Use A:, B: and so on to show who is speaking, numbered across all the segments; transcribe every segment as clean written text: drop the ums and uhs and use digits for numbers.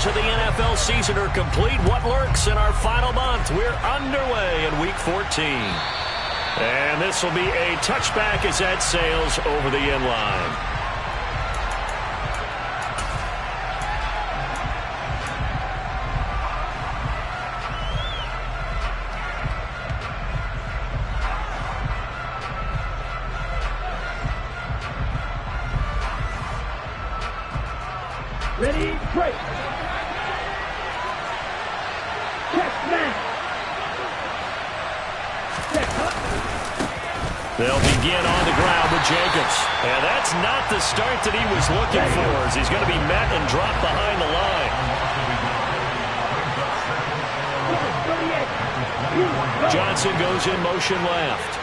A: of the NFL season are complete. What lurks in our final month? We're underway in Week 14. And this will be a touchback as that sails over the end line.
B: Ready, break. Check now. Check up.
A: They'll begin on the ground with Jacobs. And that's not the start that he was looking for, as he's going to be met and dropped behind the line. Johnson goes in motion left.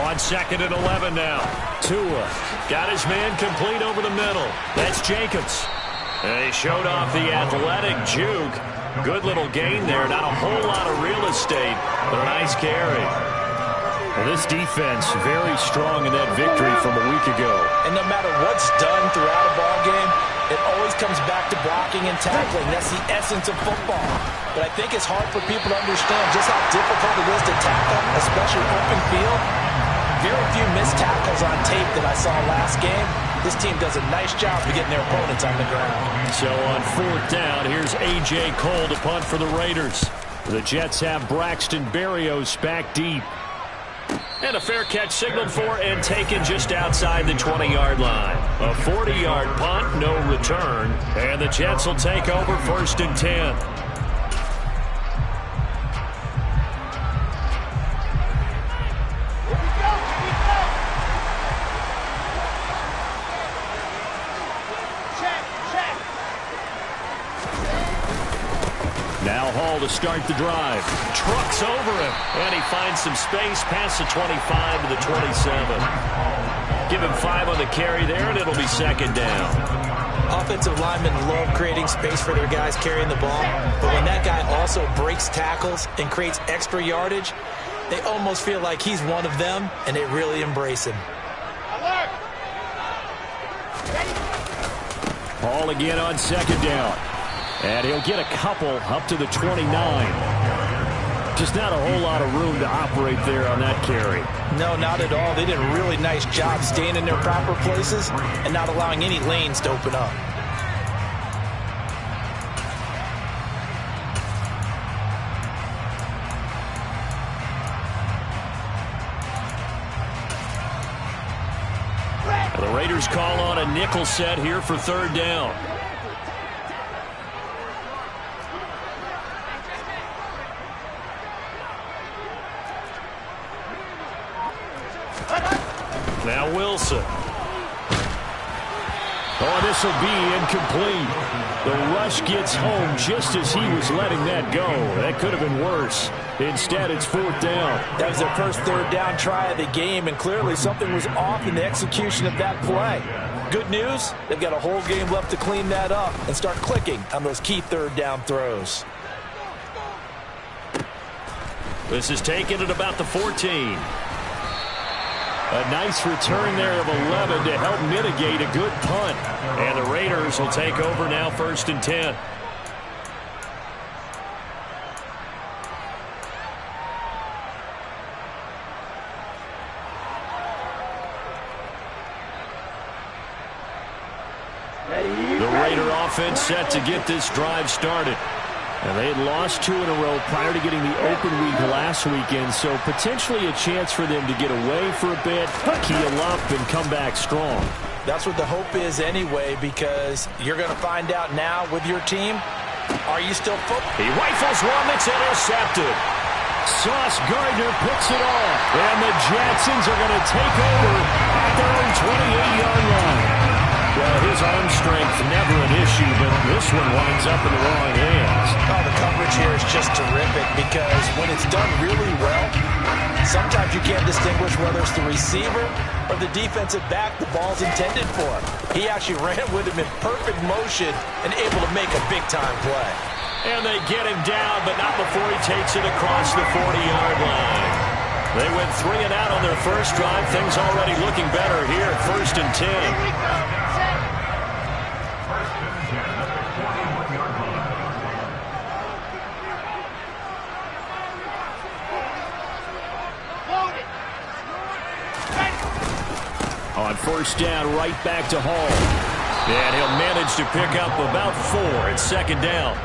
A: On 2nd and 11 now. Tua got his man complete over the middle. That's Jacobs. And he showed off the athletic juke. Good little gain there. Not a whole lot of real estate, but a nice carry. Well, this defense very strong in that victory from a week ago.
C: And no matter what's done throughout a ball game, it always comes back to blocking and tackling. That's the essence of football. But I think it's hard for people to understand just how difficult it is to tackle, especially open field. Very few missed tackles on tape that I saw last game. This team does a nice job of getting their opponents on the ground. So on 4th down, here's A.J. Cole to punt for the Raiders. The Jets have Braxton Berrios back deep.
A: And a fair catch signaled for and taken just outside the 20-yard line. A 40-yard punt, no return. And the Jets will take over 1st and 10. Now Hall to start the drive. Trucks over him. And he finds some space past the 25 to the 27. Give him 5 on the carry there, and it'll be 2nd down.
C: Offensive linemen love creating space for their guys carrying the ball. But when that guy also breaks tackles and creates extra yardage, they almost feel like he's one of them, and they really embrace him.
A: Hall again on 2nd down. And he'll get a couple up to the 29. Just not a whole lot of room to operate there on that carry.
C: No, not at all. They did a really nice job staying in their proper places and not allowing any lanes to open up.
A: The Raiders call on a nickel set here for 3rd down. Now Wilson. Oh, this will be incomplete. The rush gets home just as he was letting that go. That could have been worse. Instead, it's 4th down.
C: That was their first 3rd down try of the game, and clearly something was off in the execution of that play. Good news, they've got a whole game left to clean that up and start clicking on those key 3rd down throws.
A: This is taken at about the 14. A nice return there of 11 to help mitigate a good punt. And the Raiders will take over now 1st and 10. The Raider offense set to get this drive started. And they had lost 2 in a row prior to getting the open week last weekend, so potentially a chance for them to get away for a bit, keel up, and come back strong.
C: That's what the hope is anyway, because you're going to find out now with your team, are you still focused?
A: He rifles one that's intercepted. Sauce Gardner picks it off, and the Jacksons are going to take over at their own 28-yard line. Well, his arm strength never an issue, but this one winds up in the wrong hands.
C: Oh, the coverage here is just terrific because when it's done really well, sometimes you can't distinguish whether it's the receiver or the defensive back the ball's intended for. He actually ran with him in perfect motion and able to make a big-time play.
A: And they get him down, but not before he takes it across the 40-yard line. They went 3 and out on their first drive. Things already looking better here at 1st and 10.
B: Here we go. Set. Loaded.
A: On 1st down, right back to Hall. And he'll manage to pick up about 4 at 2nd down.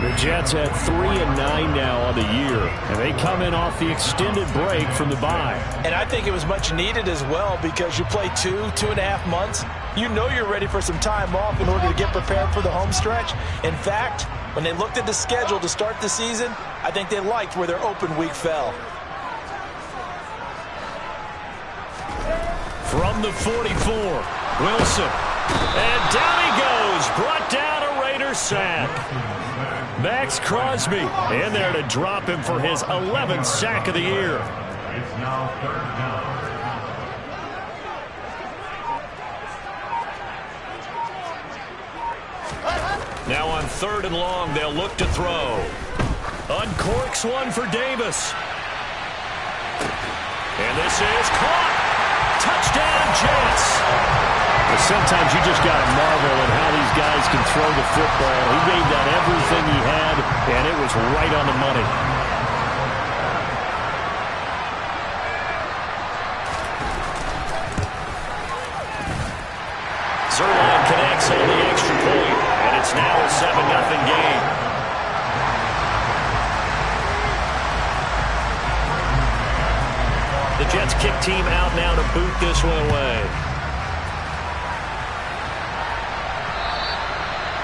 A: The Jets at 3-9 now on the year, and they come in off the extended break from the bye.
C: And I think it was much needed as well, because you play 2.5 months. You know you're ready for some time off in order to get prepared for the home stretch. In fact, when they looked at the schedule to start the season, I think they liked where their open week fell.
A: From the 44, Wilson. And down he goes, brought down a Raiders sack. Max Crosby in there to drop him for his 11th sack of the year.
D: It's now 3rd down.
A: Now on 3rd and long, they'll look to throw. Uncorks one for Davis. And this is caught. Touchdown, Jets. Sometimes you just got to marvel at how these guys can throw the football. He gave that everything he had, and it was right on the money. Zuerlein connects on the extra point, and it's now a 7-0 game. The Jets kick team out now to boot this one away.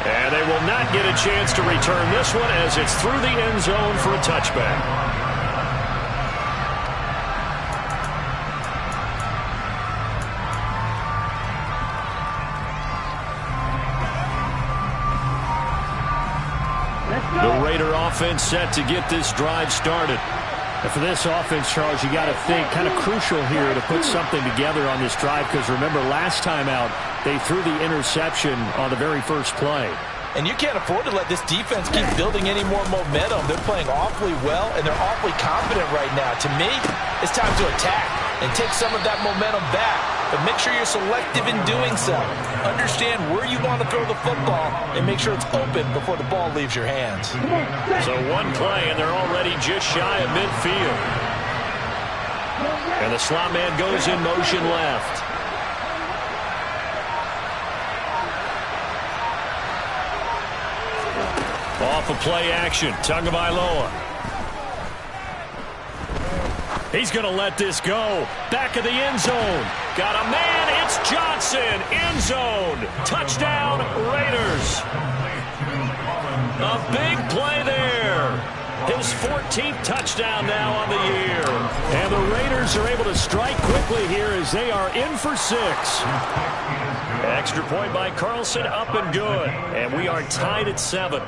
A: And they will not get a chance to return this one as it's through the end zone for a touchback. The Raider offense set to get this drive started. And for this offense, Charles, you got to think kind of crucial here to put something together on this drive, because remember last time out they threw the interception on the very first play.
C: And you can't afford to let this defense keep building any more momentum. They're playing awfully well, and they're awfully confident right now. To me, it's time to attack and take some of that momentum back. But make sure you're selective in doing so. Understand where you want to throw the football and make sure it's open before the ball leaves your hands.
A: So one play, and they're already just shy of midfield. And the slot man goes in motion left. Off of play action, Tagovailoa. He's going to let this go. Back of the end zone. Got a man. It's Johnson. End zone. Touchdown, Raiders. A big play there. His 14th touchdown now on the year. And the Raiders are able to strike quickly here as they are in for 6. Extra point by Carlson, up and good. And we are tied at 7.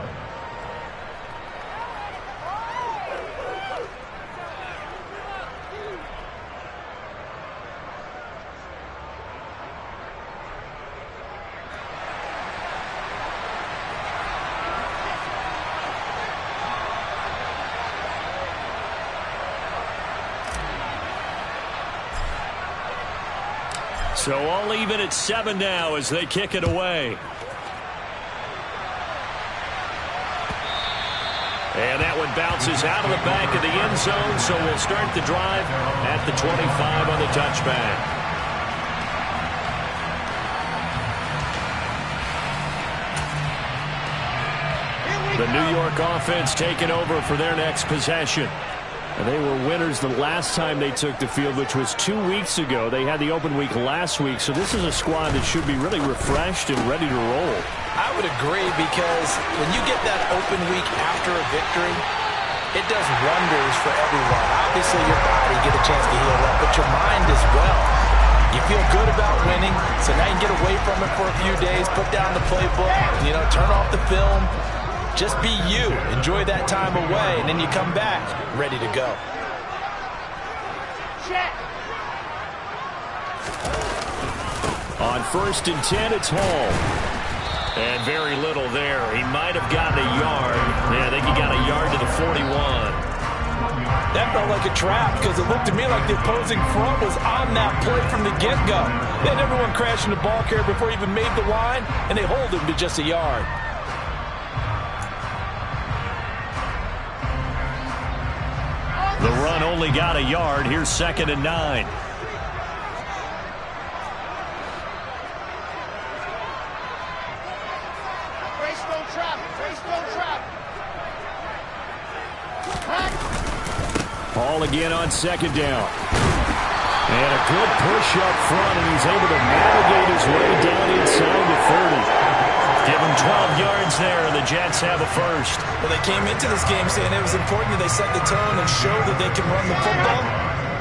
A: So all even at 7 now as they kick it away. And that one bounces out of the back of the end zone, so we'll start the drive at the 25 on the touchback. The New York offense taking over for their next possession. And they were winners the last time they took the field, which was 2 weeks ago. They had the open week last week, so this is a squad that should be really refreshed and ready to roll.
C: I would agree, because when you get that open week after a victory, it does wonders for everyone. Obviously, your body get a chance to heal up, but your mind as well. You feel good about winning, so now you can get away from it for a few days, put down the playbook, turn off the film. Just be you. Enjoy that time away, and then you come back ready to go.
B: Check.
A: On 1st and 10, it's Hall. And very little there. He might have gotten a yard. 41.
C: That felt like a trap because it looked to me like the opposing front was on that play from the get-go. They had everyone crashing the ball carrier before he even made the line, and they hold him to just a yard.
A: The run only got a yard. Here's 2nd and 9. Hall again on 2nd down. And a good push up front, and he's able to navigate his way down inside the 30. Give him 12 yards there, and the Jets have a first.
C: Well, they came into this game saying it was important that they set the tone and show that they can run the football.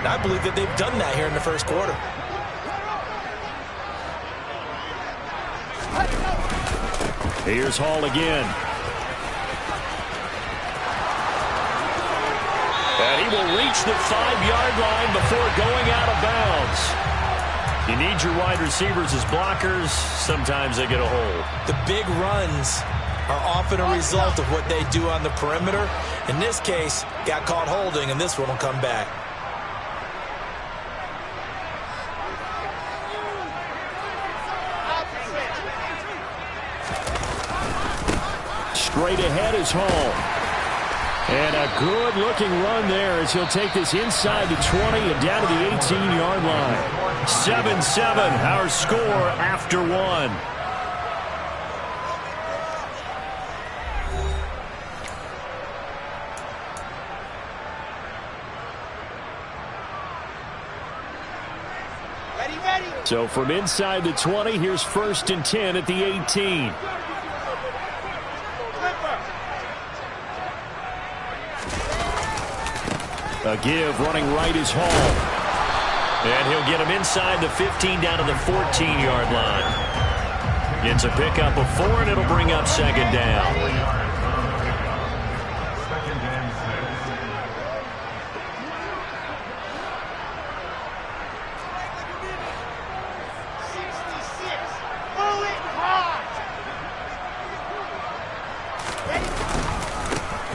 C: And I believe that they've done that here in the first quarter.
A: Here's Hall again. And he will reach the 5-yard line before going out of bounds. You need your wide receivers as blockers. Sometimes they get a hold.
C: The big runs are often a result of what they do on the perimeter. In this case, got caught holding, and this one will come back.
A: Straight ahead is Hall. And a good-looking run there as he'll take this inside the 20 and down to the 18-yard line. 7-7, our score after 1.
B: Ready.
A: So from inside the 20, here's 1st and 10 at the 18. A give running right is Hall. And he'll get him inside the 15 down to the 14-yard line. Gets a pickup of 4, and it'll bring up 2nd down.
D: 2nd and
B: 66. Move it hard.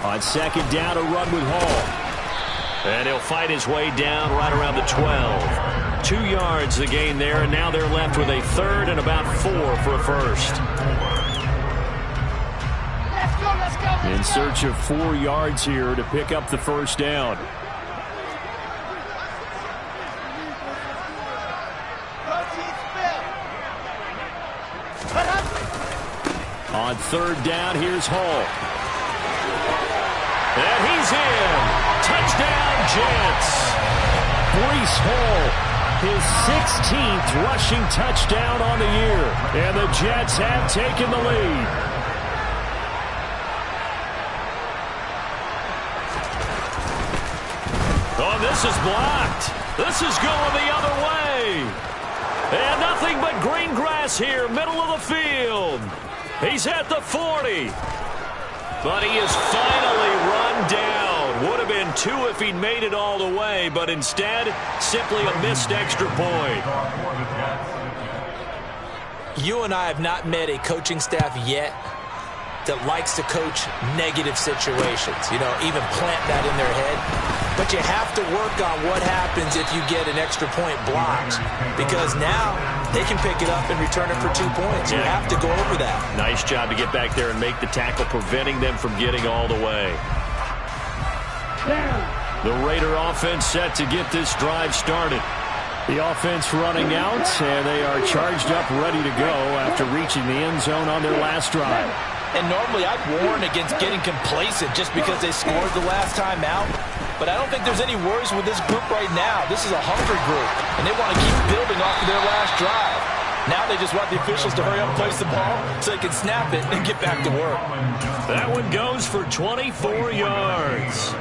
A: On 2nd down, a run with Hall. And he'll fight his way down right around the 12. 2 yards the gain there, and now they're left with a 3rd and about 4 for a first.
B: Let's go.
A: In search of 4 yards here to pick up the first down. On 3rd down, here's Hall. And he's in. Touchdown, Jets. Breece Hall, his 16th rushing touchdown on the year. And the Jets have taken the lead. Oh, this is blocked. This is going the other way. And nothing but green grass here, middle of the field. He's at the 40. But he is finally run down. Would have been 2 if he'd made it all the way, but instead, simply a missed extra point.
C: You and I have not met a coaching staff yet that likes to coach negative situations. You know, even plant that in their head. But you have to work on what happens if you get an extra point blocked. Because now they can pick it up and return it for 2 points. You have to go over that. Nice job to get back there and make the tackle, preventing them from getting all the way. The Raider offense set to get this drive started. The offense running out, and they are charged up, ready to go after reaching the end zone on their last drive. And normally I'd warn against getting complacent just because they scored the last time out. But I don't think there's any worries with this group right now. This is a hungry group, and they want to keep building off of their last drive. Now they just want the officials to hurry up and place the ball so they can snap it and get back to work.
A: That one goes for 24 yards.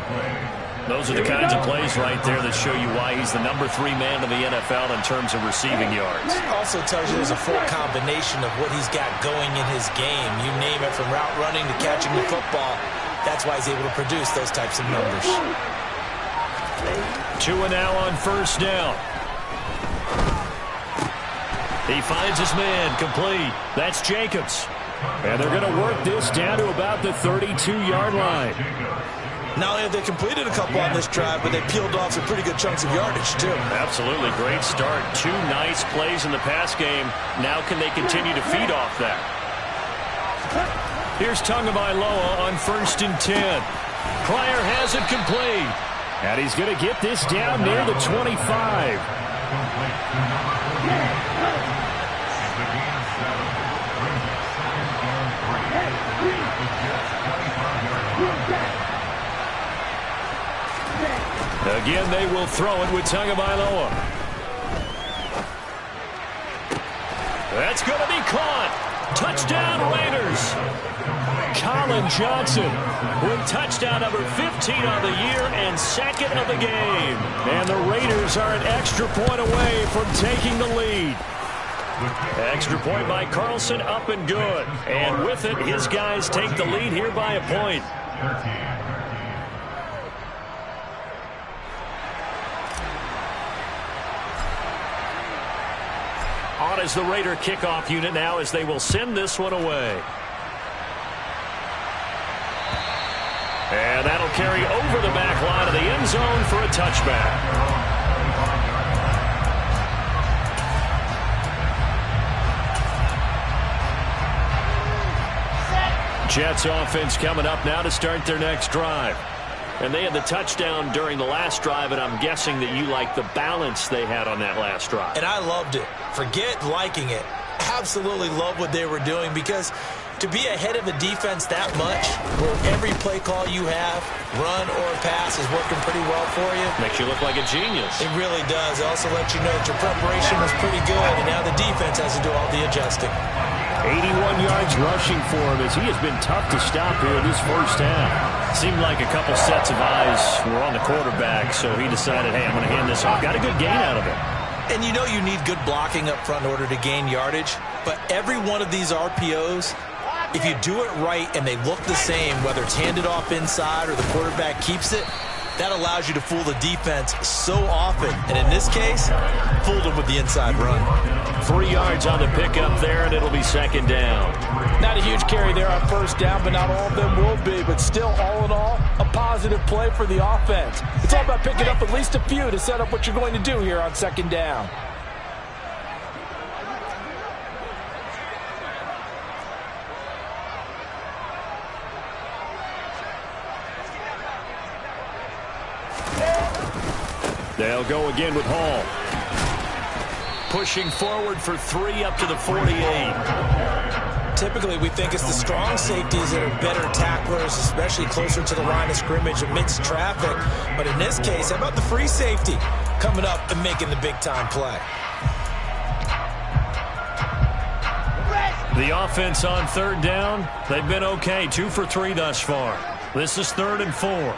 A: Those are the kinds of plays right there that show you why he's the number 3 man in the NFL in terms of receiving yards.
C: Also tells you there's a full combination of what he's got going in his game. You name it, from route running to catching the football. That's why he's able to produce those types of numbers.
A: 2 and now on 1st down. He finds his man complete. That's Jacobs. And they're going to work this down to about the 32-yard line.
C: Not only have they completed a couple on this drive, but they peeled off some pretty good chunks of yardage, too.
A: Absolutely. Great start. 2 nice plays in the pass game. Now can they continue to feed off that? Here's Tagovailoa on 1st and 10. Pryor has it complete. And he's going to get this down near the 25. Again, they will throw it with Tagovailoa. That's going to be caught. Touchdown, Raiders. Colin Johnson with touchdown number 15 on the year and 2nd of the game. And the Raiders are an extra point away from taking the lead. Extra point by Carlson, up and good. And with it, his guys take the lead here by a point. On is the Raider kickoff unit now as they will send this one away. And that'll carry over the back line of the end zone for a touchback. Jets offense coming up now to start their next drive. And they had the touchdown during the last drive, and I'm guessing that you like the balance they had on that last drive.
C: And I loved it. Forget liking it. Absolutely love what they were doing, because to be ahead of a defense that much, where every play call you have, run or pass, is working pretty well for you.
A: Makes you look like a genius.
C: It really does. It also lets you know that your preparation was pretty good, and now the defense has to do all the adjusting.
A: 81 yards rushing for him as he has been tough to stop here in this first half. Seemed like a couple sets of eyes were on the quarterback, so he decided, hey, I'm going to hand this off. Got a good gain out of it.
C: And you know you need good blocking up front in order to gain yardage, but every one of these RPOs, if you do it right and they look the same, whether it's handed off inside or the quarterback keeps it, that allows you to fool the defense so often. And in this case, fooled them with the inside run.
A: 3 yards on the pickup there, and it'll be 2nd down.
E: Not a huge carry there on 1st down, but not all of them will be. But still, all in all, a positive play for the offense. It's all about picking up at least a few to set up what you're going to do here on 2nd down.
A: They'll go again with Hall. Pushing forward for 3 up to the 48.
C: Typically, we think it's the strong safeties that are better tacklers, especially closer to the line of scrimmage amidst traffic. But in this case, how about the free safety coming up and making the big-time play?
A: The offense on 3rd down, they've been okay. 2 for 3 thus far. This is 3rd and 4.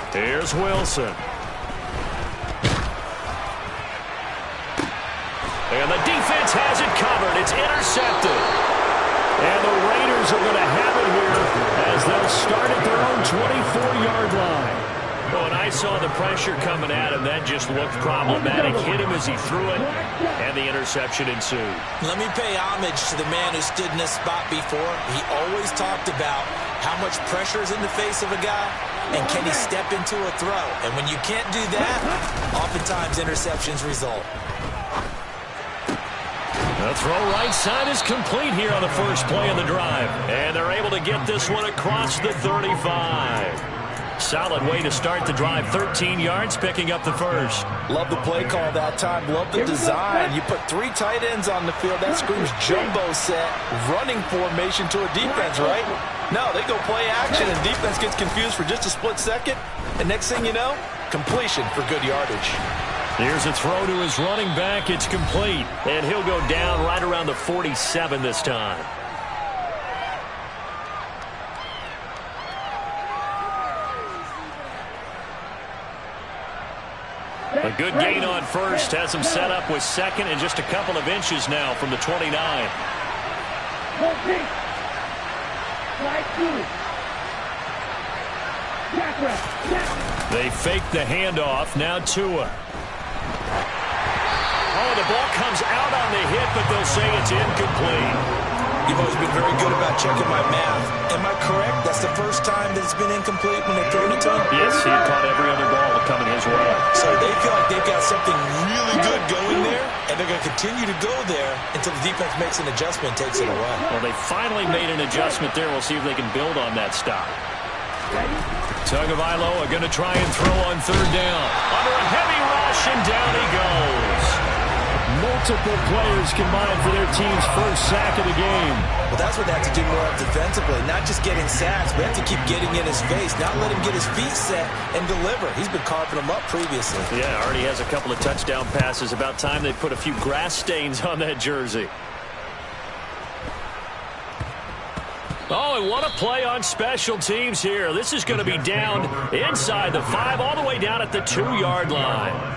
A: Here's Wilson. And the defense has it covered. It's intercepted. And the Raiders are going to have it here as they'll start at their own 24-yard line. Well, when I saw the pressure coming at him, that just looked problematic. Hit him as he threw it, and the interception ensued.
C: Let me pay homage to the man who stood in this spot before. He always talked about how much pressure is in the face of a guy, and can he step into a throw? And when you can't do that, oftentimes interceptions result.
A: The throw right side is complete here on the first play of the drive. And they're able to get this one across the 35. Solid way to start the drive. 13 yards, picking up the first.
E: Love the play call that time. Love the design. You put 3 tight ends on the field. That screams jumbo set, running formation to a defense, right? No, they go play action, and defense gets confused for just a split second. And next thing you know, completion for good yardage.
A: Here's a throw to his running back. It's complete. And he'll go down right around the 47 this time. A good gain on first has him set up with 2nd and just a couple of inches now from the 29. They fake the handoff. Now Tua. and the ball comes out on the hit, but they'll say it's incomplete.
C: You've always been very good about checking my math. Am I correct? That's the first time that it's been incomplete when they've thrown it to him?
A: Yes, he caught every other ball coming his way.
C: So they feel like they've got something really good going there, and they're going to continue to go there until the defense makes an adjustment and takes it away.
A: Well, they finally made an adjustment there. We'll see if they can build on that stop. Tagovailoa going to try and throw on third down. Under a heavy rush, and down he goes. Multiple players combined for their team's first sack of the game.
C: Well, that's what they have to do more of defensively. Not just getting sacks, but have to keep getting in his face. Not let him get his feet set and deliver. He's been carving them up previously.
A: Yeah, already has a couple of touchdown passes. About time they put a few grass stains on that jersey. Oh, and what a play on special teams here. This is going to be down inside the 5, all the way down at the 2-yard line.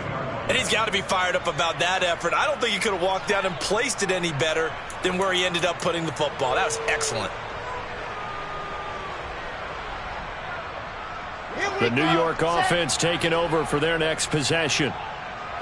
C: And he's got to be fired up about that effort. I don't think he could have walked down and placed it any better than where he ended up putting the football. That was excellent.
A: The New York offense taking over for their next possession.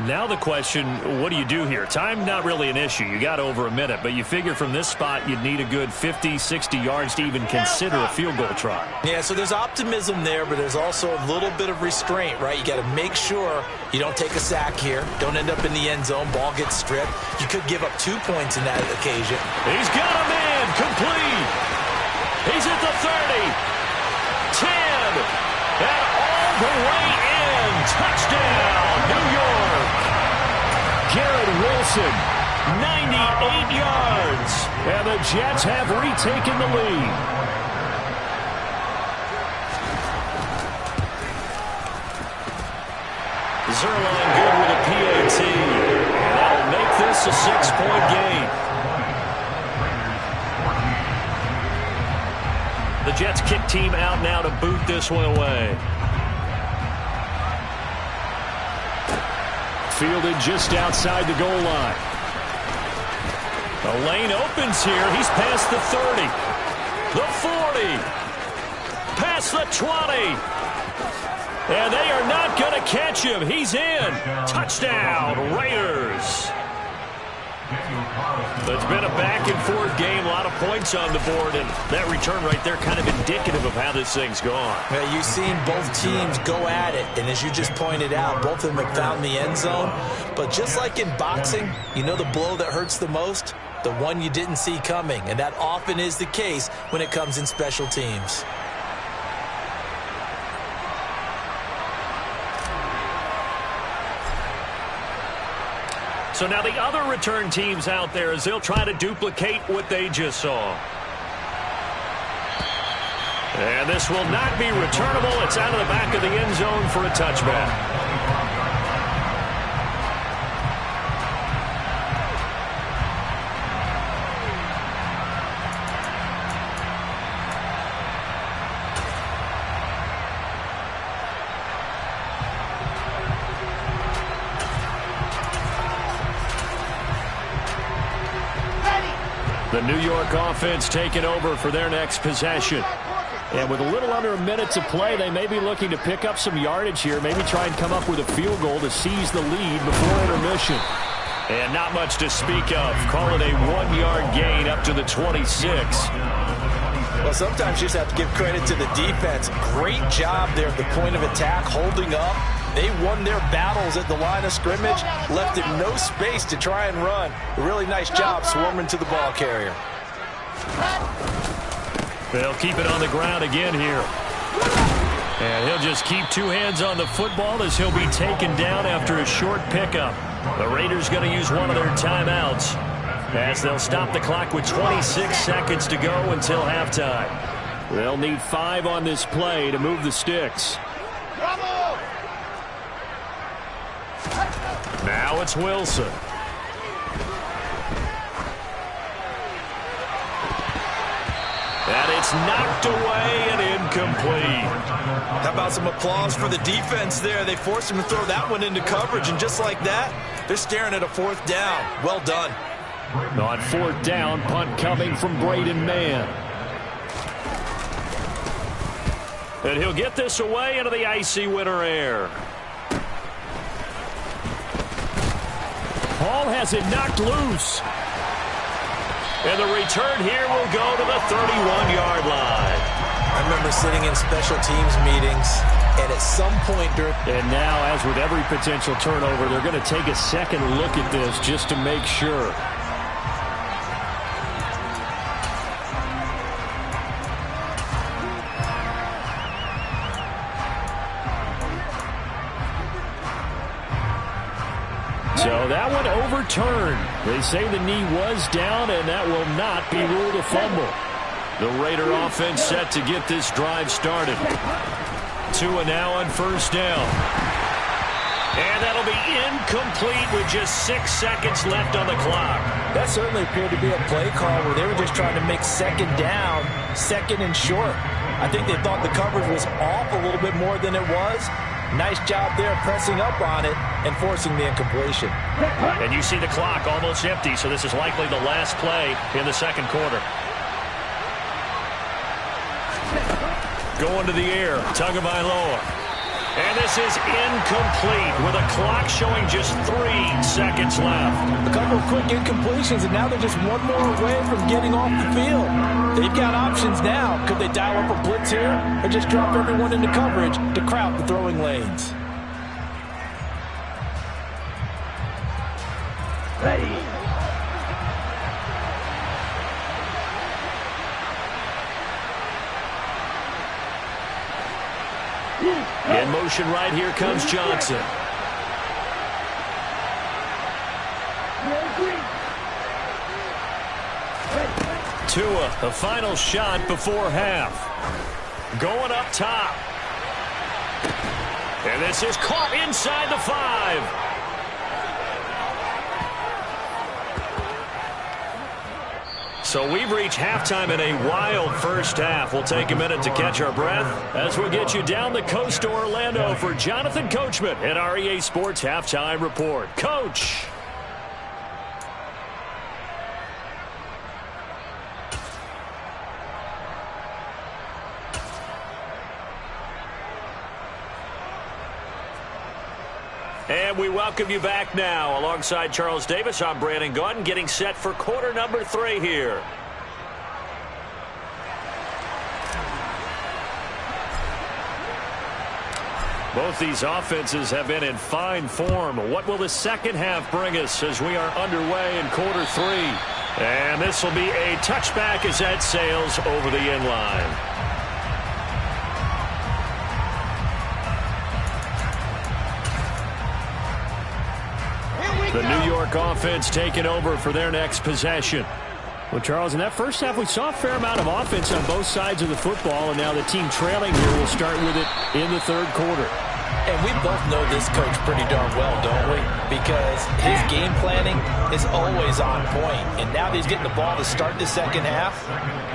A: Now the question, what do you do here? Time not really an issue. You got over a minute, but you figure from this spot you'd need a good 50, 60 yards to even consider a field goal try.
C: Yeah, so there's optimism there, but there's also a little bit of restraint, right? You got to make sure you don't take a sack here. Don't end up in the end zone. Ball gets stripped. You could give up 2 points in that occasion.
A: He's got a man complete. He's at the 30, 10, and all the way in. Touchdown, New York. Garrett Wilson, 98 yards. And the Jets have retaken the lead. Zerline good with a PAT. That'll make this a 6-point game. The Jets kick team out now to boot this one away. Fielded just outside the goal line. The lane opens here. He's past the 30, the 40, past the 20. And they are not going to catch him. He's in. Touchdown, Raiders. It's been a back-and-forth game. A lot of points on the board, and that return right there kind of indicative of how this thing's gone.
C: Yeah, you've seen both teams go at it, and as you just pointed out, both of them have found the end zone. But just like in boxing, you know the blow that hurts the most? The one you didn't see coming, and that often is the case when it comes in special teams.
A: So now the other return teams out there as they'll try to duplicate what they just saw. And this will not be returnable. It's out of the back of the end zone for a touchback. The New York offense taking over for their next possession. And with a little under a minute to play, they may be looking to pick up some yardage here, maybe try and come up with a field goal to seize the lead before intermission. And not much to speak of. Call it a 1-yard gain up to the 26.
C: Well, sometimes you just have to give credit to the defense. Great job there at the point of attack, holding up. They won their battles at the line of scrimmage, left him no space to try and run. A really nice job swarming to the ball carrier.
A: They'll keep it on the ground again here. And he'll just keep 2 hands on the football as he'll be taken down after a short pickup. The Raiders going to use one of their timeouts as they'll stop the clock with 26 seconds to go until halftime. They'll need 5 on this play to move the sticks. Now it's Wilson. And it's knocked away and incomplete.
C: How about some applause for the defense there? They forced him to throw that one into coverage, and just like that, they're staring at a 4th down. Well done.
A: On 4th down, punt coming from Braden Mann. And he'll get this away into the icy winter air. ball has it knocked loose. And the return here will go to the 31-yard line.
C: I remember sitting in special teams meetings, and at some point during...
A: And now, as with every potential turnover, they're going to take a second look at this just to make sure. So that one overturned. They say the knee was down, and that will not be ruled a fumble. The Raider offense set to get this drive started. Tua now on first down. And that'll be incomplete with just 6 seconds left on the clock.
C: That certainly appeared to be a play call where they were just trying to make second down, second and short. I think they thought the coverage was off a little bit more than it was. Nice job there pressing up on it and forcing the incompletion.
A: And you see the clock almost empty, so this is likely the last play in the second quarter. Going to the air, Tagovailoa. And this is incomplete with a clock showing just 3 seconds left.
C: A couple of quick incompletions, and now they're just one more away from getting off the field. They've got options now. Could they dial up a blitz here or just drop everyone into coverage to crowd the throwing lanes?
B: Ready.
A: In motion right here comes Johnson. Tua, the final shot before half. Going up top. And this is caught inside the 5. So we've reached halftime in a wild first half. We'll take a minute to catch our breath as we'll get you down the coast to Orlando for Jonathan Coachman at our EA Sports Halftime Report. Coach. And we welcome you back now. Alongside Charles Davis, I'm Brandon Gaudin, getting set for quarter number 3 here. Both these offenses have been in fine form. What will the second half bring us as we are underway in quarter 3? And this will be a touchback as that sails over the end line. The New York offense taking over for their next possession. Well, Charles, in that first half, we saw a fair amount of offense on both sides of the football, and now the team trailing here will start with it in the third quarter.
C: And we both know this coach pretty darn well, don't we? Because his game planning is always on point. And now that he's getting the ball to start the second half,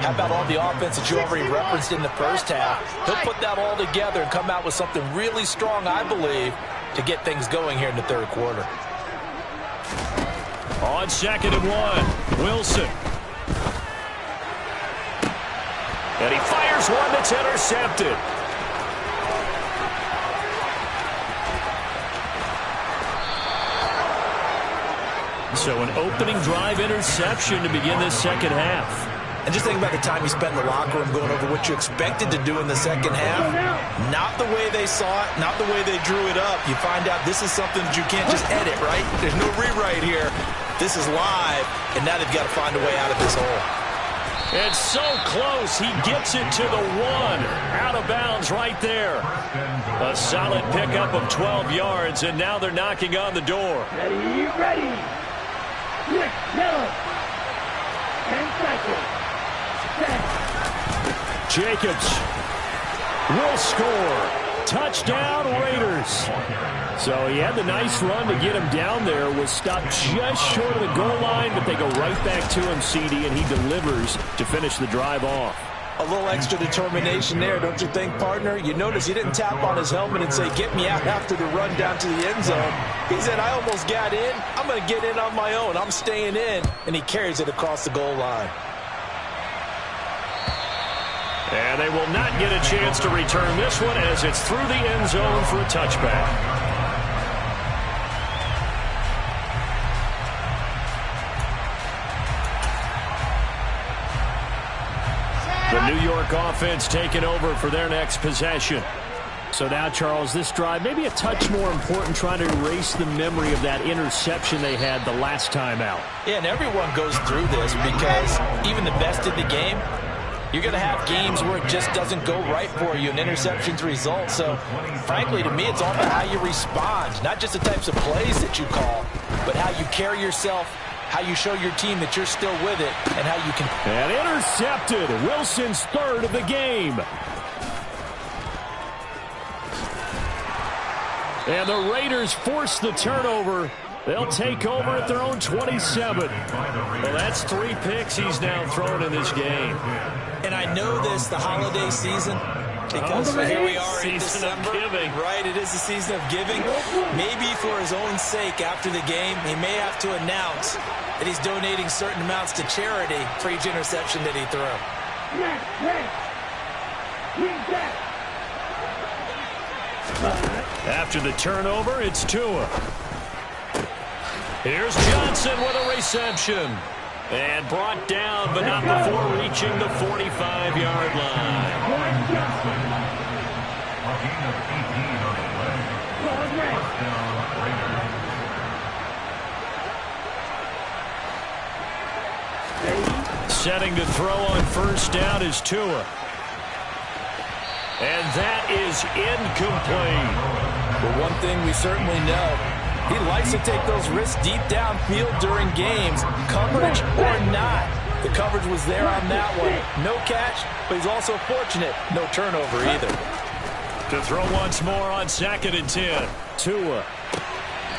C: how about all the offense that you already referenced in the first half? He'll put that all together and come out with something really strong, I believe, to get things going here in the third quarter.
A: On 2nd and 1, Wilson. And he fires one that's intercepted. So an opening drive interception to begin this second half.
C: And just think about the time you spent in the locker room going over what you expected to do in the second half. Not the way they saw it, not the way they drew it up. You find out this is something that you can't just edit, right? There's no rewrite here. This is live, and now they've got to find a way out of this hole.
A: It's so close. He gets it to the 1. Out of bounds right there. A solid pickup of 12 yards, and now they're knocking on the door.
B: Ready, ready. Quick, yellow. 10 seconds.
A: Jacobs will score. Touchdown, Raiders. So he had the nice run to get him down there, was stopped just short of the goal line, but they go right back to him, CD, and he delivers to finish the drive off.
C: A little extra determination there, don't you think, partner? You notice he didn't tap on his helmet and say, get me out after the run down to the end zone. He said, I almost got in. I'm going to get in on my own. I'm staying in. And he carries it across the goal line.
A: And they will not get a chance to return this one as it's through the end zone for a touchback. The New York offense taking over for their next possession.
F: So now, Charles, this drive maybe a touch more important, trying to erase the memory of that interception they had the last time out.
C: Yeah, and everyone goes through this because even the best in the game, you're going to have games where it just doesn't go right for you and interceptions result. So, frankly, to me, it's all about how you respond, not just the types of plays that you call, but how you carry yourself, how you show your team that you're still with it, and how you can...
F: And intercepted. Wilson's third of the game. And the Raiders force the turnover. They'll take over at their own 27.
A: Well, that's 3 picks he's now thrown in this game.
C: And I know this, the holiday season, because here we are in December, right? It is the season of giving. Maybe for his own sake after the game, he may have to announce that he's donating certain amounts to charity for each interception that he threw.
A: After the turnover, it's Tua. Here's Johnson with a reception. And brought down, but not before reaching the 45-yard line. Setting to throw on first down is Tua. And that is incomplete.
C: But one thing we certainly know, he likes to take those risks deep downfield during games, coverage or not. The coverage was there on that one. No catch, but he's also fortunate. No turnover either.
A: To throw once more on 2nd and 10. Tua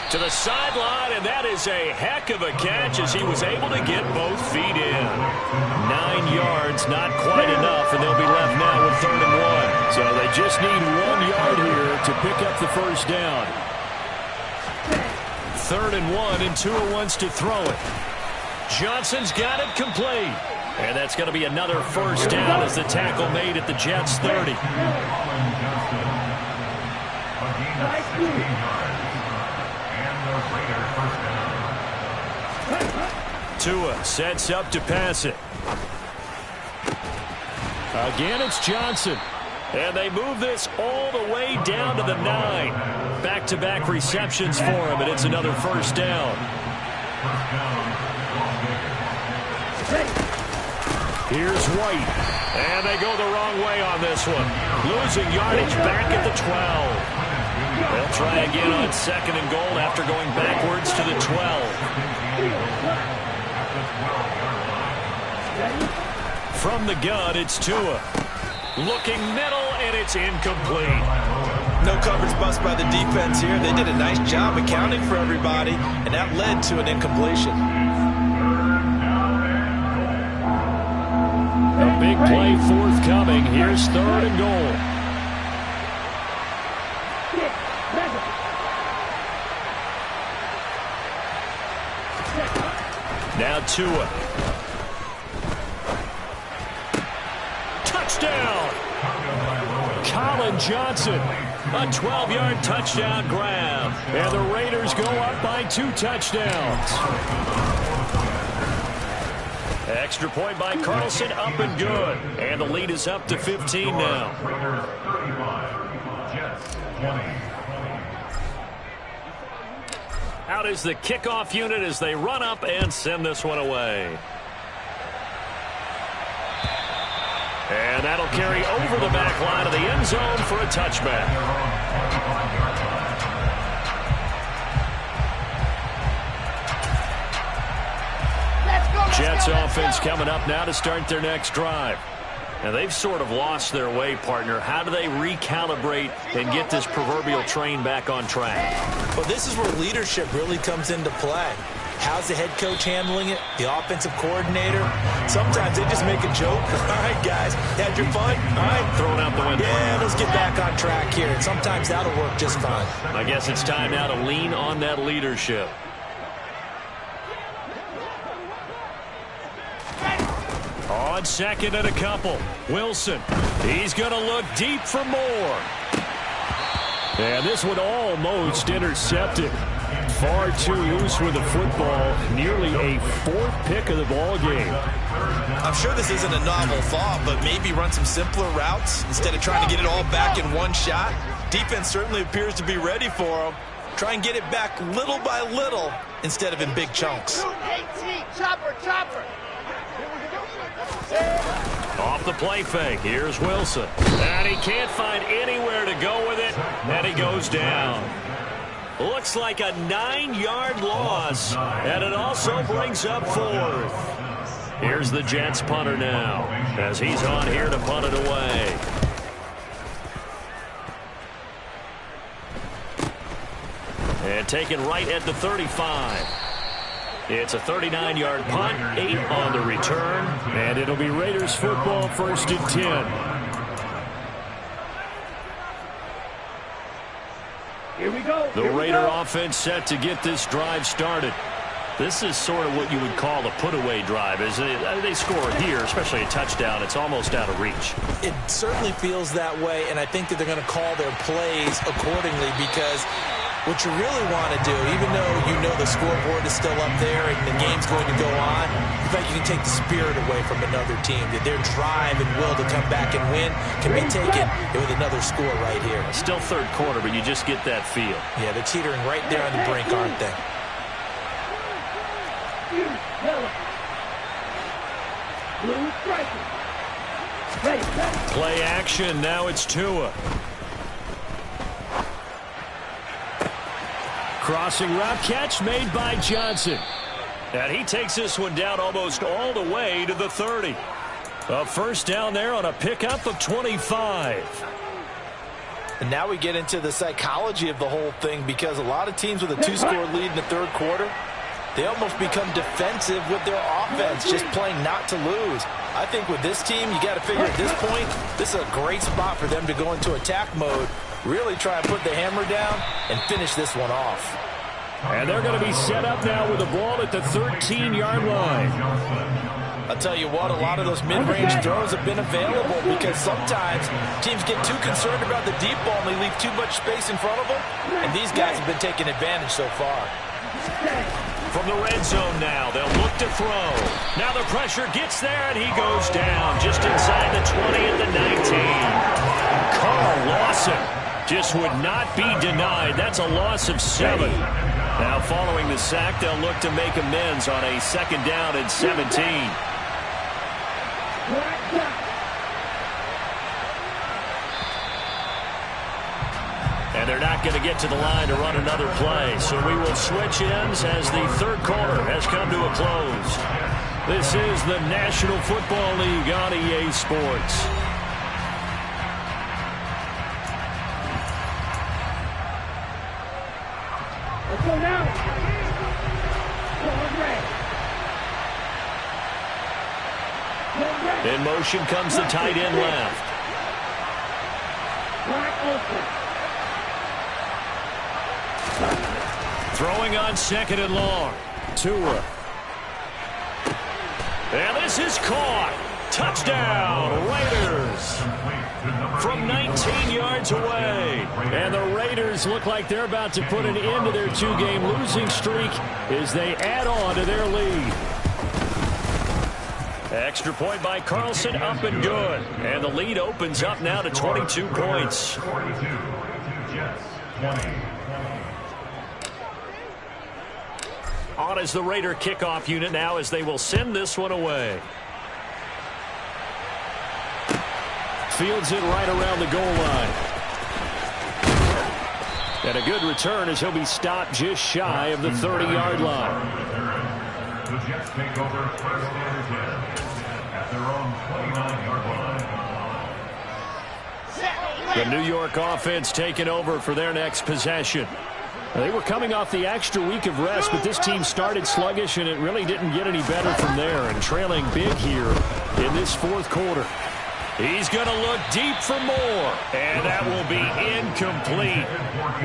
A: to the sideline, and that is a heck of a catch as he was able to get both feet in. 9 yards, not quite enough, and they'll be left now with 3rd and 1.
F: So they just need 1 yard here to pick up the first down.
A: 3rd and 1, and Tua wants to throw it. Johnson's got it complete. And that's going to be another first down as the tackle made at the Jets' 30. Tua sets up to pass it.
F: Again, it's Johnson.
A: And they move this all the way down to the 9. Back-to-back receptions for him, and it's another first down. Here's White. And they go the wrong way on this one. Losing yardage back at the 12. They'll try again on 2nd and goal after going backwards to the 12. From the gun, it's Tua. Looking middle, and it's incomplete.
C: No coverage bust by the defense here. They did a nice job accounting for everybody, and that led to an incompletion.
F: A big play forthcoming. Here's 3rd and goal.
A: Now Tua. Touchdown!
F: Colin Johnson.
A: A 12-yard touchdown grab.
F: And the Raiders go up by 2 touchdowns.
A: Extra point by Carlson, up and good. And the lead is up to 15 now.
D: Raiders 35, Jets 20.
A: Out is the kickoff unit as they run up and send this one away. And that'll carry over the back line of the end zone for a touchback. Jets offense coming up now to start their next drive. Now, they've sort of lost their way, partner. How do they recalibrate and get this proverbial train back on track?
C: Well, this is where leadership really comes into play. How's the head coach handling it? The offensive coordinator? Sometimes they just make a joke. All right, guys, had your fun? All right.
A: Thrown out the window.
C: Yeah, let's get back on track here. And sometimes that'll work just fine.
A: I guess it's time now to lean on that leadership. On 2nd and a couple. Wilson. He's going to look deep for more.
F: And this one almost intercepted. Far too loose with the football. Nearly a fourth pick of the ball game.
E: I'm sure this isn't a novel thought, but maybe run some simpler routes instead of trying to get it all back in one shot. Defense certainly appears to be ready for them. Try and get it back little by little instead of in big chunks.
B: Chopper.
A: Off the play fake, here's Wilson. And he can't find anywhere to go with it, and he goes down. Looks like a 9-yard loss, and it also brings up 4th. Here's the Jets punter now, as he's on here to punt it away. And taken right at the 35. It's a 39-yard punt, 8 on the return,
F: and it'll be Raiders football, 1st and 10.
B: Here we go.
A: The Raider offense set to get this drive started. This is sort of what you would call a put-away drive. As they score here, especially a touchdown, it's almost out of reach.
E: It certainly feels that way, and I think that they're going to call their plays accordingly, because what you really want to do, even though you know the scoreboard is still up there and the game's going to go on, in fact, you can take the spirit away from another team. That their drive and will to come back and win can be taken with another score right here.
A: Still third quarter, but you just get that feel.
E: Yeah, they're teetering right there on the brink, aren't they?
B: Blue striker. Ready.
A: Play action. Now it's Tua.
F: Crossing route catch made by Johnson.
A: And he takes this one down almost all the way to the 30. A first down there on a pickup of 25.
E: And now we get into the psychology of the whole thing, because a lot of teams with a 2-score lead in the third quarter, they almost become defensive with their offense, just playing not to lose. I think with this team, you got to figure at this point, this is a great spot for them to go into attack mode, really try and put the hammer down and finish this one off.
F: And they're going to be set up now with the ball at the 13-yard line.
E: I'll tell you what, a lot of those mid-range throws have been available, because sometimes teams get too concerned about the deep ball and they leave too much space in front of them, and these guys have been taking advantage so far.
A: From the red zone now, they'll look to throw. Now the pressure gets there, and he goes down just inside the 20 at the 19. Carl Lawson just would not be denied. That's a loss of 7. Now following the sack, they'll look to make amends on a 2nd down and 17. And they're not going to get to the line to run another play. So we will switch ends as the third quarter has come to a close. This is the National Football League on EA Sports.
B: Let's go now.
A: In motion comes the tight end left. Throwing on 2nd and long. Tua. And this is caught. Touchdown, Raiders. From 19 yards away. And the Raiders look like they're about to put an end to their 2-game losing streak as they add on to their lead. Extra point by Carlson, up and good. And the lead opens up now to 22 points.
D: 42, Jets, 20.
A: On as the Raider kickoff unit now, as they will send this one away.
F: Fields it right around the goal line. And a good return as he'll be stopped just shy of the 30-yard line.
D: The Jets take over first and 10 at their own 29-yard line.
A: The New York offense taking over for their next possession.
F: They were coming off the extra week of rest, but this team started sluggish, and it really didn't get any better from there, and trailing big here in this fourth quarter.
A: He's going to look deep for more, and that will be incomplete.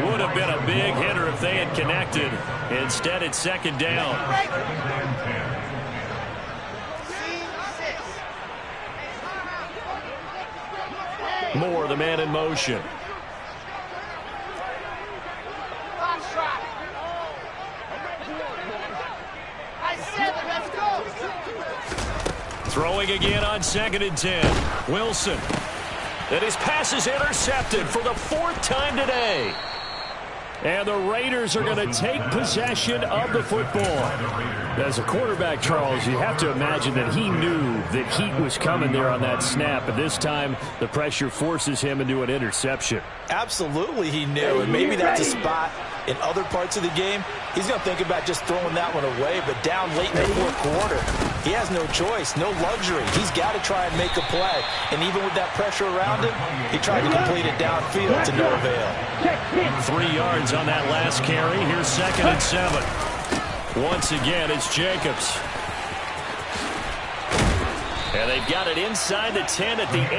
A: Would have been a big hitter if they had connected. Instead, it's 2nd down. Moore, the man in motion. Throwing again on 2nd and 10. Wilson. And his pass is intercepted for the 4th time today.
F: And the Raiders are going to take possession of the football. As a quarterback, Charles, you have to imagine that he knew that heat was coming there on that snap. But this time, the pressure forces him into an interception.
E: Absolutely he knew, and maybe that's a spot in other parts of the game. He's going to think about just throwing that one away, but down late in the 4th quarter, he has no choice, no luxury. He's got to try and make a play. And even with that pressure around him, he tried to complete it downfield to no avail.
A: 3 yards on that last carry. Here's 2nd and 7. Once again, it's Jacobs. And they've got it inside the 10 at the 8.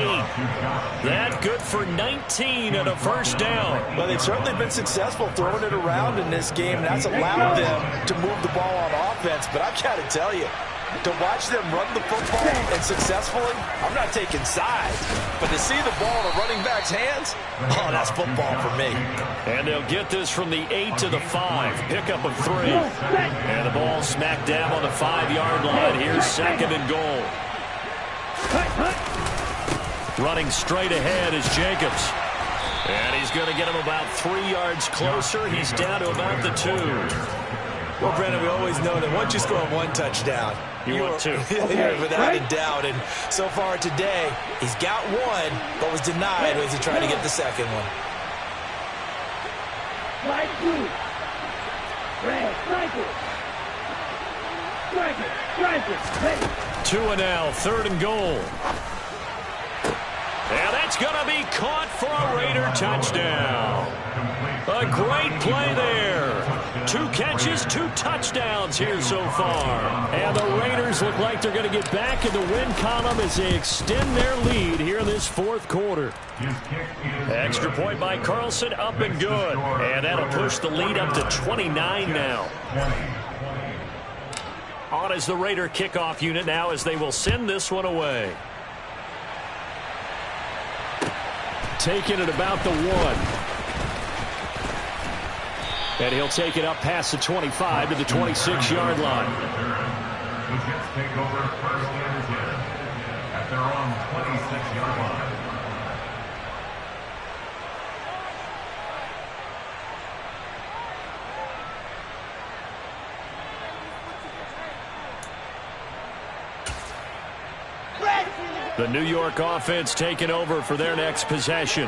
A: That good for 19 and a first down.
E: Well, they've certainly been successful throwing it around in this game, and that's allowed them to move the ball on offense. But I've got to tell you, to watch them run the football and successfully, I'm not taking sides, but to see the ball in a running back's hands, oh, that's football for me.
A: And they'll get this from the 8 to the 5. Pickup of 3. And the ball smacked down on the 5-yard line. Here's 2nd and goal. Running straight ahead is Jacobs. And he's going to get him about 3 yards closer. He's down to about the 2.
E: Well, Brandon, we always know that once you score 1 touchdown,
A: you want 2.
E: You're without a doubt. And so far today, he's got 1, but was denied as he tried to get the second one.
B: Slide 2. Red, strike it. Strike it, strike it. Ready.
A: 2 and now, 3rd and goal. And that's going to be caught for a Raider touchdown. A great play there. 2 catches, 2 touchdowns here so far. And the Raiders look like they're going to get back in the win column as they extend their lead here in this 4th quarter. Extra point by Carlson, up and good. And that'll push the lead up to 29 now. On is the Raider kickoff unit now as they will send this one away.
F: Taking it about the 1. And he'll take it up past the 25 to the 26-yard line.
D: The Jets take over 1st and 10 at their own 26-yard line.
A: The New York offense taking over for their next possession.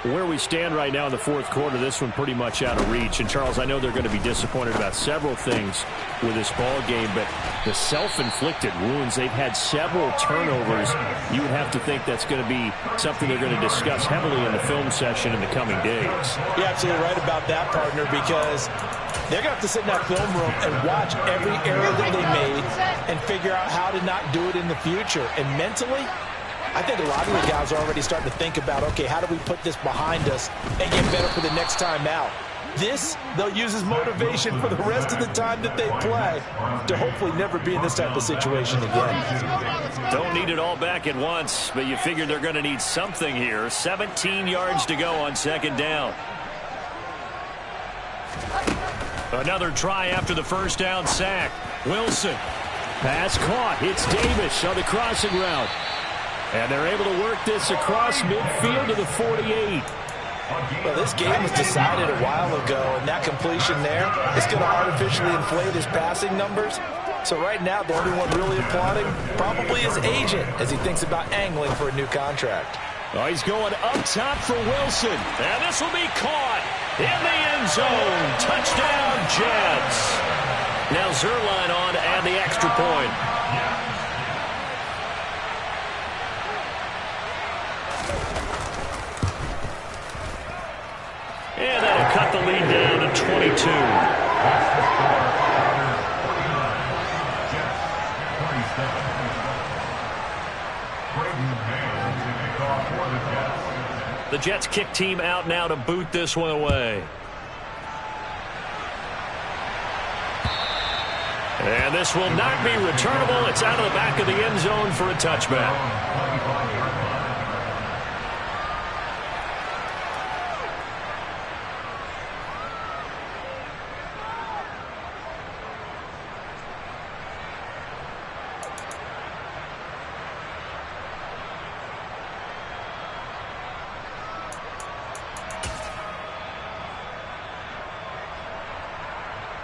F: Where we stand right now in the 4th quarter, this one pretty much out of reach. And, Charles, I know they're going to be disappointed about several things with this ball game, but the self-inflicted wounds, they've had several turnovers. You would have to think that's going to be something they're going to discuss heavily in the film session in the coming days.
E: You're absolutely right about that, partner, because they're going to have to sit in that film room and watch every error that they made and figure out how to not do it in the future. And mentally, I think a lot of the guys are already starting to think about, okay, how do we put this behind us and get better for the next time out? This, they'll use as motivation for the rest of the time that they play to hopefully never be in this type of situation again.
A: Don't need it all back at once, but you figure they're going to need something here. 17 yards to go on 2nd down. Another try after the first down sack. Wilson.
F: Pass caught. It's Davis on the crossing route. And they're able to work this across midfield to the 48.
E: Well, this game was decided a while ago, and that completion there is going to artificially inflate his passing numbers. So right now, the only one really applauding probably his agent as he thinks about angling for a new contract.
F: Oh, he's going up top for Wilson.
A: And this will be caught in the end zone. Touchdown, Jets. Now Zuerlein on to add the extra point. And that'll cut the lead down to 22. The Jets kick team out now to boot this one away. And this will not be returnable. It's out of the back of the end zone for a touchback.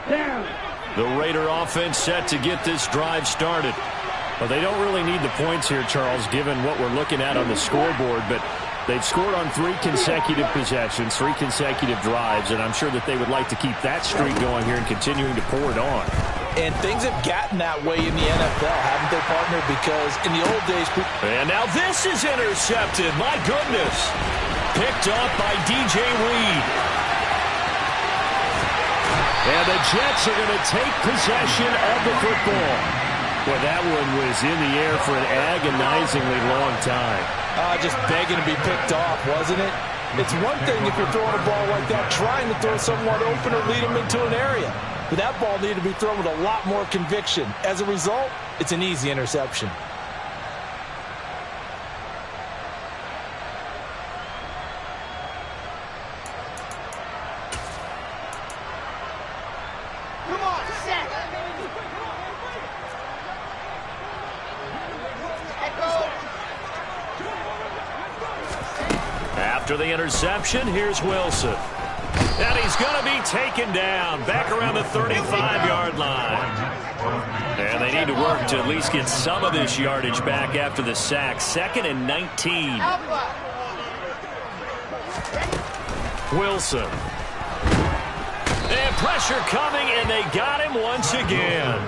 B: Down.
A: The Raider offense set to get this drive started.
F: Well, they don't really need the points here, Charles, given what we're looking at on the scoreboard, but they've scored on 3 consecutive possessions, 3 consecutive drives, and I'm sure that they would like to keep that streak going here and continuing to pour it on.
C: And things have gotten that way in the NFL, haven't they, partner? Because in the old days...
A: And now this is intercepted. My goodness. Picked up by DJ Reed. And the Jets are going to take possession of the football. Well, that one was in the air for an agonizingly long time.
C: Just begging to be picked off, wasn't it? It's one thing if you're throwing a ball like that, trying to throw someone open or lead them into an area. But that ball needed to be thrown with a lot more conviction. As a result, it's an easy interception.
B: Come on, set.
A: After the interception, here's Wilson. And he's going to be taken down back around the 35-yard line. And they need to work to at least get some of this yardage back after the sack. 2nd and 19. Wilson. And pressure coming, and they got him once again.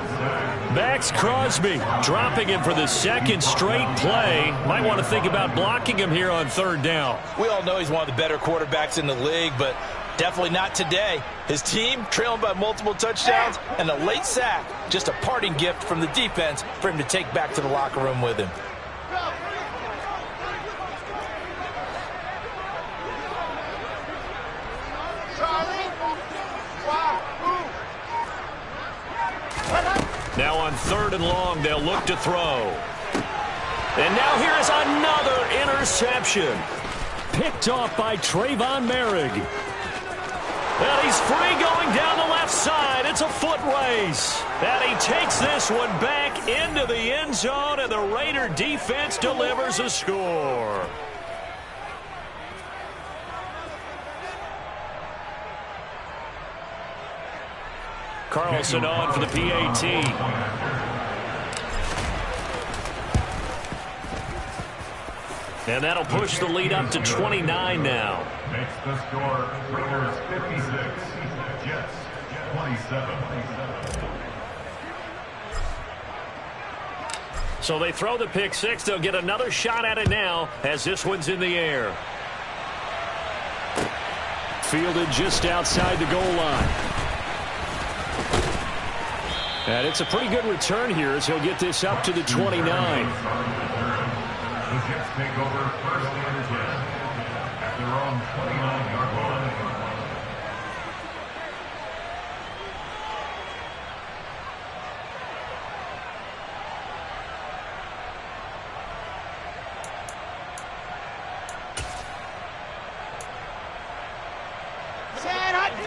A: Max Crosby dropping him for the 2nd straight play. Might want to think about blocking him here on 3rd down.
C: We all know he's one of the better quarterbacks in the league, but definitely not today. His team trailing by multiple touchdowns, and a late sack. Just a parting gift from the defense for him to take back to the locker room with him.
A: Now on 3rd and long, they'll look to throw. And now here is another interception. Picked off by Trayvon Merrick. And he's free going down the left side. It's a foot race. And he takes this one back into the end zone, and the Raider defense delivers a score. Carlson on for the PAT. And that'll push the lead up to 29 now.
D: Makes the score Raiders 56, Jets 27.
A: So they throw the pick 6. They'll get another shot at it now as this one's in the air. Fielded just outside the goal line. And it's a pretty good return here as he'll get this up to the 29.
D: The Jets take over 1st and 10 at their own 29-yard line.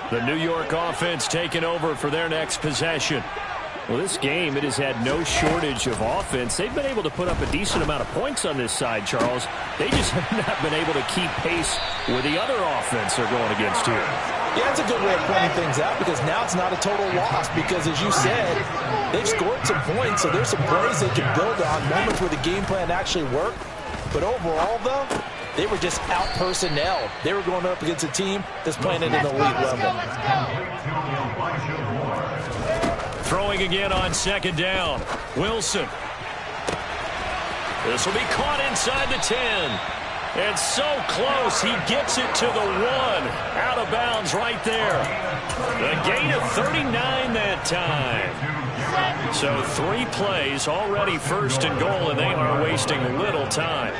A: The New York offense taking over for their next possession. Well, this game, it has had no shortage of offense. They've been able to put up a decent amount of points on this side, Charles. They just have not been able to keep pace with the other offense they're going against here.
C: Yeah, that's a good way of pointing things out because now it's not a total loss because, as you said, they've scored some points, so there's some plays they can build on, moments where the game plan actually worked. But overall, though, they were just out-personnel. They were going up against a team that's playing at an elite level.
A: Throwing again on 2nd down. Wilson. This will be caught inside the 10. And so close, he gets it to the 1. Out of bounds right there. The gain of 39 that time. So 3 plays, already 1st and goal, and they are wasting little time.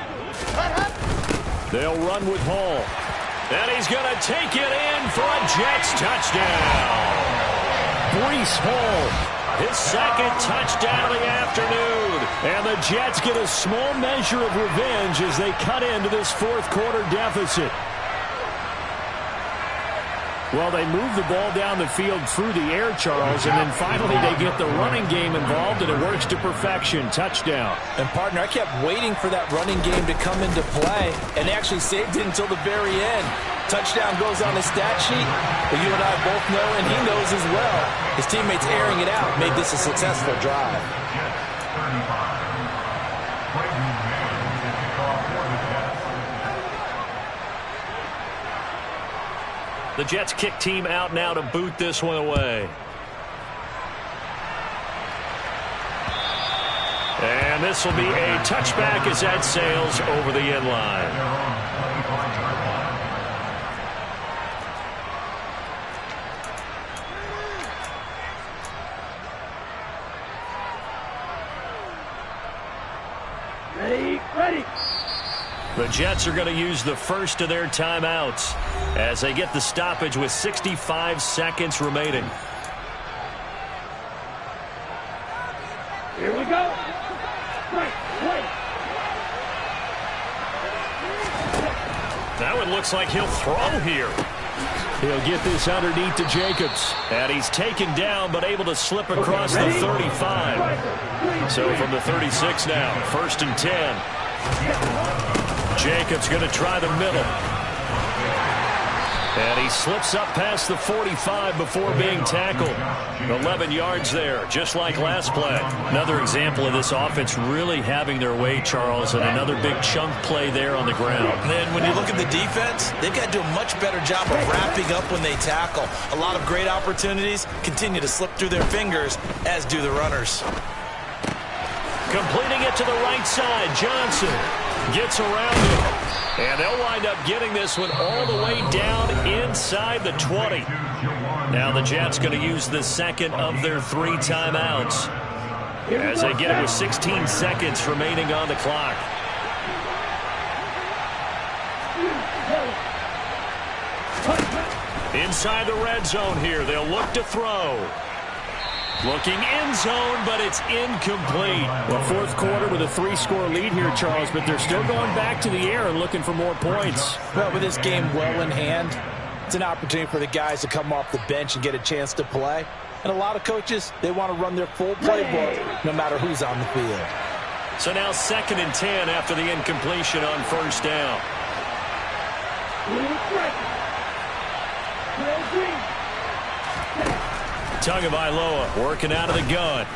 A: They'll run with Hall. And he's going to take it in for a Jets touchdown. Breece Hall, his 2nd touchdown of the afternoon. And the Jets get a small measure of revenge as they cut into this 4th quarter deficit. Well, they move the ball down the field through the air, Charles, and then finally they get the running game involved, and it works to perfection. Touchdown.
C: And, partner, I kept waiting for that running game to come into play, and they actually saved it until the very end.
E: touchdown goes on his stat sheet, but you and I both know, and he knows as well, his teammates airing it out made this a successful drive.
A: The Jets kick team out now to boot this one away. And this will be a touchback as that sails over the end line.
B: Ready.
A: The Jets are going to use the first of their timeouts as they get the stoppage with 65 seconds remaining.
B: Here we go.
A: That one looks like he'll throw here.
F: He'll get this underneath to Jacobs.
A: And he's taken down but able to slip across the 35. So from the 36 now, 1st and 10. Jacobs going to try the middle. And he slips up past the 45 before being tackled. 11 yards there, just like last play. Another example of this offense really having their way, Charles, and another big chunk play there on the ground.
C: And then when you look at the defense, they've got to do a much better job of wrapping up when they tackle. A lot of great opportunities continue to slip through their fingers, as do the runners.
A: Completing it to the right side, Johnson gets around it. And they'll wind up getting this one all the way down inside the 20. Now the Jets going to use the second of their 3 timeouts as they get it with 16 seconds remaining on the clock. Inside the red zone here, they'll look to throw. Looking end zone, but it's incomplete.
F: Well, 4th quarter with a 3-score lead here, Charles, but they're still going back to the air and looking for more points.
E: Well, with this game well in hand, it's an opportunity for the guys to come off the bench and get a chance to play. And a lot of coaches, they want to run their full playbook no matter who's on the field.
A: So now 2nd and 10 after the incompletion on 1st down. Tagovailoa working out of the gun.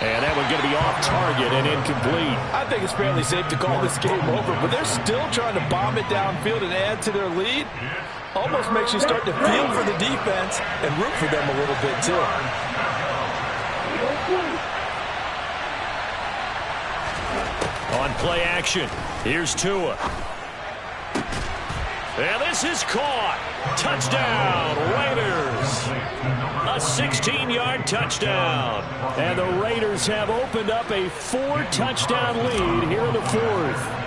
A: And that one going to be off target and incomplete.
E: I think it's fairly safe to call this game over, but they're still trying to bomb it downfield and add to their lead. Almost makes you start to feel for the defense and root for them a little bit, too.
A: On play action, here's Tua. And this is caught. Touchdown, Raiders. A 16-yard touchdown.
F: And the Raiders have opened up a 4-touchdown lead here in the 4th.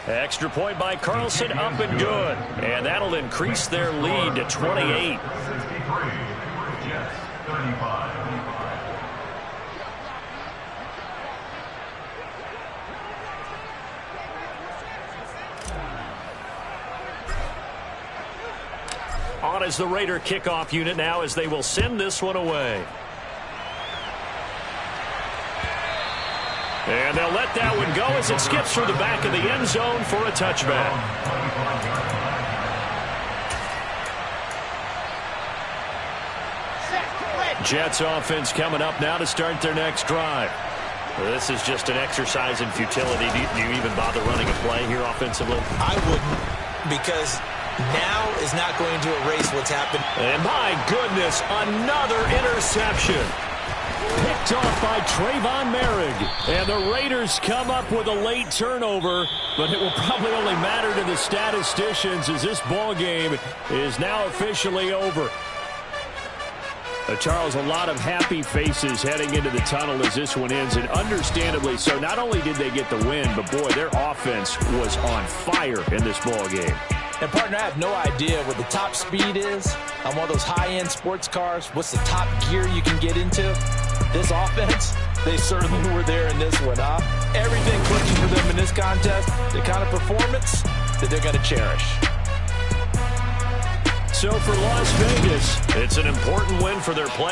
A: Extra point by Carlson, up and good. And that'll increase their lead to 28.
D: 35.
A: On as the Raider kickoff unit now as they will send this one away. And they'll let that one go as it skips through the back of the end zone for a touchback. Jets offense coming up now to start their next drive. This is just an exercise in futility. Do you even bother running a play here offensively?
C: I wouldn't, because now is not going to erase what's happened.
A: And my goodness, another interception.
F: Picked off by Trayvon Merrick. And the Raiders come up with a late turnover, but it will probably only matter to the statisticians as this ball game is now officially over. Charles, a lot of happy faces heading into the tunnel as this one ends, and understandably so. Not only did they get the win, but boy, their offense was on fire in this ball game.
E: And, partner, I have no idea what the top speed is on one of those high-end sports cars. What's the top gear you can get into? This offense, they certainly were there in this one, huh? Everything clicking for them in this contest, the kind of performance that they're going to cherish.
A: So for Las Vegas, it's an important win for their play.